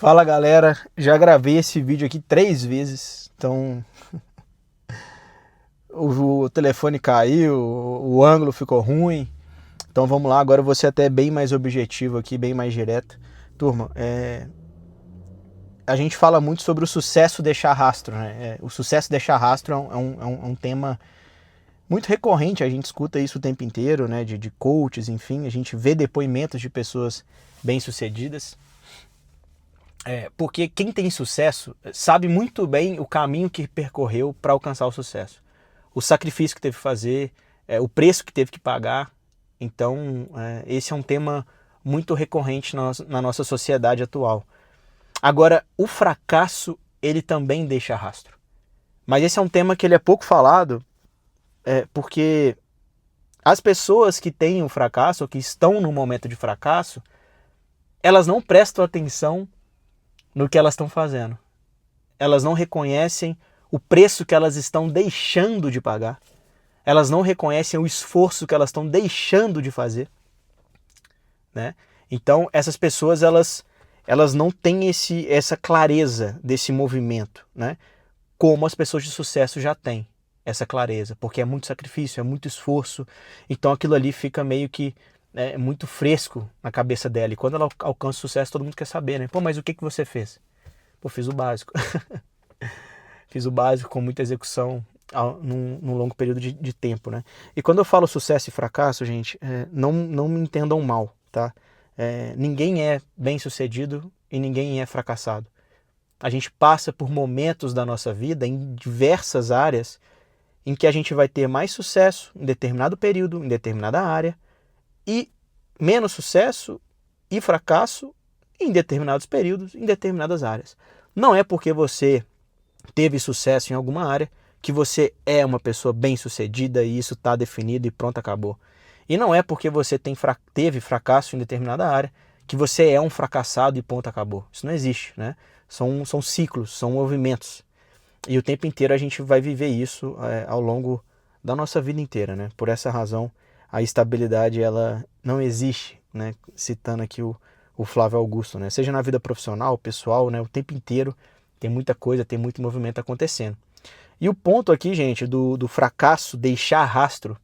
Fala galera, já gravei esse vídeo aqui 3 vezes, então o telefone caiu, o ângulo ficou ruim, então vamos lá, agora eu vou ser até bem mais objetivo aqui, bem mais direto. Turma, a gente fala muito sobre o sucesso deixar rastro, né? O sucesso deixar rastro é um tema muito recorrente, a gente escuta isso o tempo inteiro, né? De coaches, enfim, a gente vê depoimentos de pessoas bem-sucedidas. Porque quem tem sucesso sabe muito bem o caminho que percorreu para alcançar o sucesso. O sacrifício que teve que fazer, o preço que teve que pagar. Então, esse é um tema muito recorrente na nossa sociedade atual. Agora, o fracasso, ele também deixa rastro. Mas esse é um tema que ele é pouco falado, porque as pessoas que têm o fracasso, ou que estão no momento de fracasso, elas não prestam atenção no que elas estão fazendo. Elas não reconhecem o preço que elas estão deixando de pagar. Elas não reconhecem o esforço que elas estão deixando de fazer, né? Então, essas pessoas, elas não têm essa clareza desse movimento, né? Como as pessoas de sucesso já têm essa clareza, porque é muito sacrifício, é muito esforço, então aquilo ali fica meio que muito fresco na cabeça dela. E quando ela alcança o sucesso, todo mundo quer saber, né? Pô, mas o que você fez? Pô, fiz o básico. Fiz o básico com muita execução num longo período de tempo, né? E quando eu falo sucesso e fracasso, gente, não me entendam mal, tá? Ninguém é bem-sucedido e ninguém é fracassado. A gente passa por momentos da nossa vida em diversas áreas em que a gente vai ter mais sucesso em determinado período, em determinada área, e menos sucesso e fracasso em determinados períodos, em determinadas áreas. Não é porque você teve sucesso em alguma área que você é uma pessoa bem-sucedida e isso está definido e pronto, acabou. E não é porque você teve fracasso em determinada área que você é um fracassado e ponto, acabou. Isso não existe, né? São ciclos, são movimentos. E o tempo inteiro a gente vai viver isso ao longo da nossa vida inteira, né? Por essa razão, a estabilidade ela não existe, né? Citando aqui o Flávio Augusto, né? Seja na vida profissional, pessoal, né? O tempo inteiro tem muita coisa, tem muito movimento acontecendo. E o ponto aqui, gente, do fracasso deixar rastro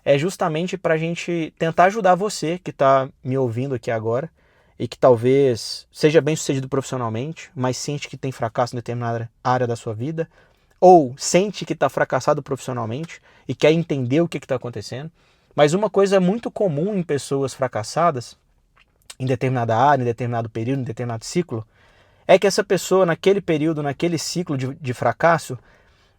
é justamente para a gente tentar ajudar você que está me ouvindo aqui agora e que talvez seja bem sucedido profissionalmente, mas sente que tem fracasso em determinada área da sua vida, ou sente que está fracassado profissionalmente e quer entender o que está acontecendo. Mas uma coisa muito comum em pessoas fracassadas, em determinada área, em determinado período, em determinado ciclo, é que essa pessoa, naquele período, naquele ciclo de fracasso,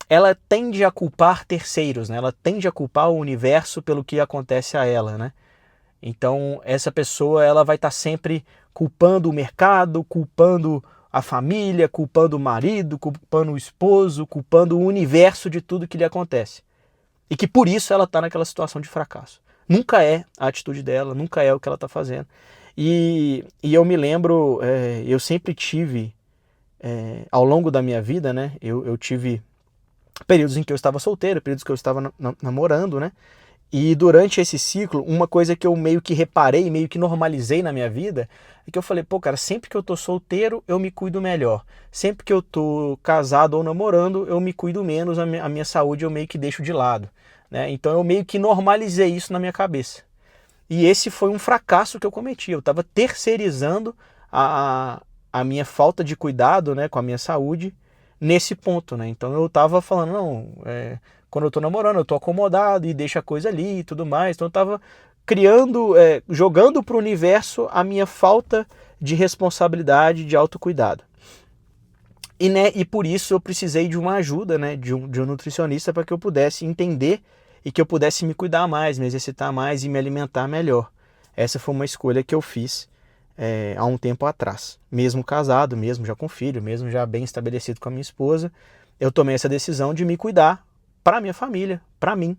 ela tende a culpar terceiros, né? Ela tende a culpar o universo pelo que acontece a ela, né? Então, essa pessoa ela vai estar sempre culpando o mercado, culpando a família, culpando o marido, culpando o esposo, culpando o universo de tudo que lhe acontece. E que por isso ela está naquela situação de fracasso. Nunca é a atitude dela, nunca é o que ela está fazendo. E eu me lembro, eu sempre tive, ao longo da minha vida, né? Eu tive períodos em que eu estava solteiro, períodos que eu estava namorando, né? E durante esse ciclo, uma coisa que eu meio que reparei, meio que normalizei na minha vida, é que eu falei, pô, cara, sempre que eu tô solteiro, eu me cuido melhor. Sempre que eu tô casado ou namorando, eu me cuido menos, a minha saúde eu meio que deixo de lado, né? Então eu meio que normalizei isso na minha cabeça. E esse foi um fracasso que eu cometi. Eu estava terceirizando a minha falta de cuidado, né, com a minha saúde nesse ponto, né? Então eu estava falando, não, quando eu estou namorando, eu estou acomodado e deixo a coisa ali e tudo mais. Então eu estava criando, jogando para o universo a minha falta de responsabilidade, de autocuidado. E por isso eu precisei de uma ajuda, né, de um nutricionista para que eu pudesse entender e que eu pudesse me cuidar mais, me exercitar mais e me alimentar melhor. Essa foi uma escolha que eu fiz há um tempo atrás. Mesmo casado, mesmo já com filho, mesmo já bem estabelecido com a minha esposa, eu tomei essa decisão de me cuidar para a minha família, para mim.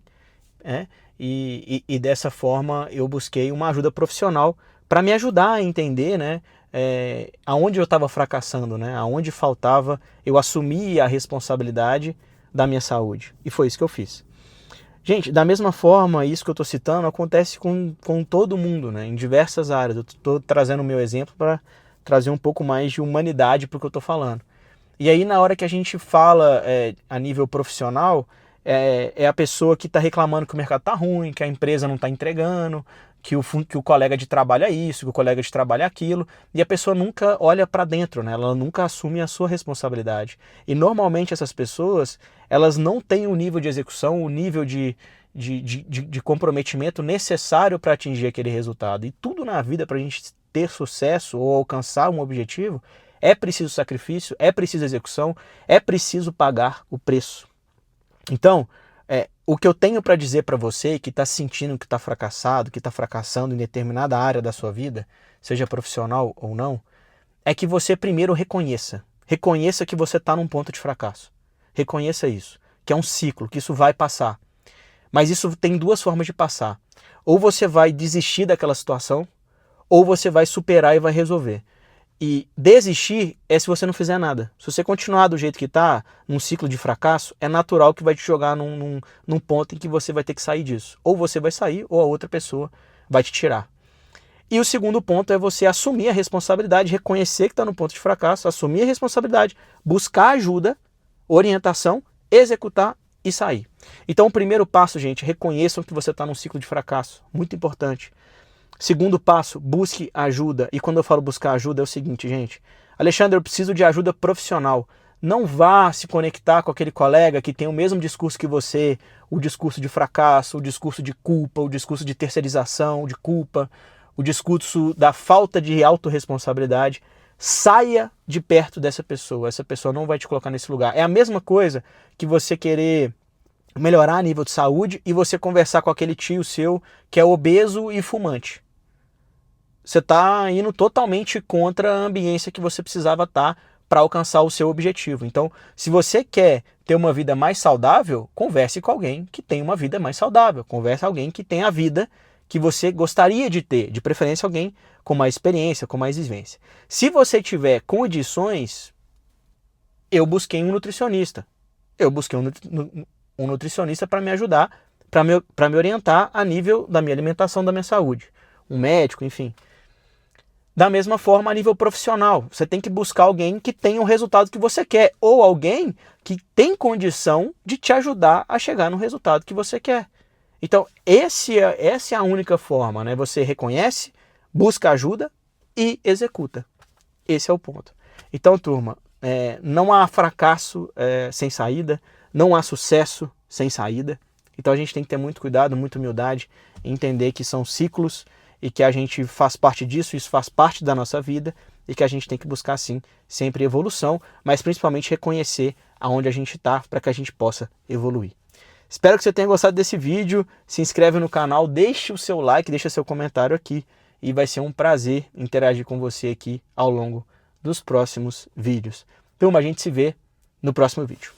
E dessa forma eu busquei uma ajuda profissional para me ajudar a entender, né, aonde eu estava fracassando, né, aonde faltava eu assumir a responsabilidade da minha saúde. E foi isso que eu fiz. Gente, da mesma forma, isso que eu estou citando acontece com todo mundo, né, em diversas áreas. Eu estou trazendo o meu exemplo trazer um pouco mais de humanidade para o que eu estou falando. E aí na hora que a gente fala a nível profissional, é a pessoa que está reclamando que o mercado está ruim, que a empresa não está entregando, que o colega de trabalho é isso, que o colega de trabalho é aquilo, e a pessoa nunca olha para dentro, né? Ela nunca assume a sua responsabilidade. E normalmente essas pessoas, elas não têm o nível de execução, o nível de comprometimento necessário para atingir aquele resultado. E tudo na vida, para a gente ter sucesso ou alcançar um objetivo, é preciso sacrifício, é preciso execução, é preciso pagar o preço. Então, o que eu tenho para dizer para você que está sentindo que está fracassado, que está fracassando em determinada área da sua vida, seja profissional ou não, é que você primeiro reconheça. Reconheça que você está num ponto de fracasso. Reconheça isso, que é um ciclo, que isso vai passar. Mas isso tem duas formas de passar. Ou você vai desistir daquela situação, ou você vai superar e vai resolver. E desistir é se você não fizer nada. Se você continuar do jeito que está, num ciclo de fracasso, é natural que vai te jogar num ponto em que você vai ter que sair disso. Ou você vai sair, ou a outra pessoa vai te tirar. E o segundo ponto é você assumir a responsabilidade, reconhecer que está no ponto de fracasso, assumir a responsabilidade, buscar ajuda, orientação, executar e sair. Então o primeiro passo, gente, reconheçam que você está num ciclo de fracasso. Muito importante. Segundo passo, busque ajuda. E quando eu falo buscar ajuda é o seguinte, gente. Alexandre, eu preciso de ajuda profissional. Não vá se conectar com aquele colega que tem o mesmo discurso que você, o discurso de fracasso, o discurso de culpa, o discurso de terceirização, de culpa, o discurso da falta de autorresponsabilidade. Saia de perto dessa pessoa. Essa pessoa não vai te colocar nesse lugar. É a mesma coisa que você querer melhorar a nível de saúde e você conversar com aquele tio seu que é obeso e fumante. Você está indo totalmente contra a ambiência que você precisava estar para alcançar o seu objetivo. Então, se você quer ter uma vida mais saudável, converse com alguém que tem uma vida mais saudável. Converse com alguém que tem a vida que você gostaria de ter, de preferência alguém com mais experiência, com mais vivência. Se você tiver condições, eu busquei um nutricionista para me ajudar, para me orientar a nível da minha alimentação, da minha saúde. Um médico, enfim. Da mesma forma, a nível profissional, você tem que buscar alguém que tenha o resultado que você quer, ou alguém que tem condição de te ajudar a chegar no resultado que você quer. Então, essa é a única forma, né? Você reconhece, busca ajuda e executa. Esse é o ponto. Então, turma, não há fracasso sem saída, não há sucesso sem saída. Então, a gente tem que ter muito cuidado, muita humildade, entender que são ciclos e que a gente faz parte disso, isso faz parte da nossa vida e que a gente tem que buscar, sim, sempre evolução, mas principalmente reconhecer aonde a gente está para que a gente possa evoluir. Espero que você tenha gostado desse vídeo, se inscreve no canal, deixe o seu like, deixe seu comentário aqui e vai ser um prazer interagir com você aqui ao longo dos próximos vídeos. Turma, a gente se vê no próximo vídeo.